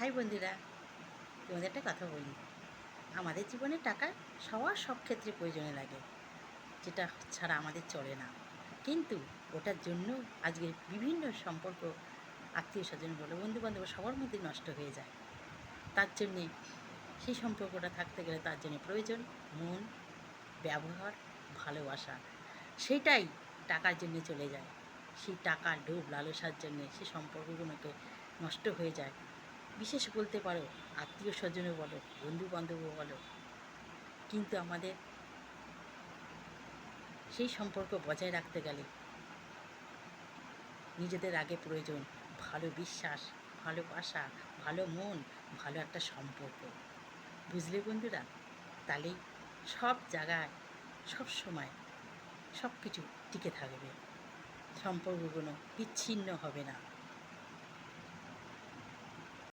High বন্ধুরা, তোমাদের একটা কথা বলি। আমাদের জীবনে টাকা সবার সব ক্ষেত্রে প্রয়োজনে লাগে, যেটা ছাড়া আমাদের চলে না। কিন্তু ওটার জন্য আজকে বিভিন্ন সম্পর্ক, আত্মীয় স্বজন বলো, বন্ধুবান্ধব সবার মধ্যে নষ্ট হয়ে যায়। তার জন্যে সেই সম্পর্কটা থাকতে গেলে তার জন্য প্রয়োজন মন, ব্যবহার, ভালোবাসা। সেটাই টাকার জন্য চলে যায়। সেই টাকার লোভ লালসার জন্যে সে সম্পর্কগুলোকে নষ্ট হয়ে যায়। বিশেষ বলতে পারো, আত্মীয় স্বজনও বলো, বন্ধু বান্ধবও বলো। কিন্তু আমাদের সেই সম্পর্ক বজায় রাখতে গেলে নিজেদের আগে প্রয়োজন ভালো বিশ্বাস, ভালোবাসা, ভালো মন, ভালো একটা সম্পর্ক। বুঝলে বন্ধুরা? তাহলেই সব জায়গায়, সব সময় সব কিছু টিকে থাকবে, সম্পর্কগুলো বিচ্ছিন্ন হবে না।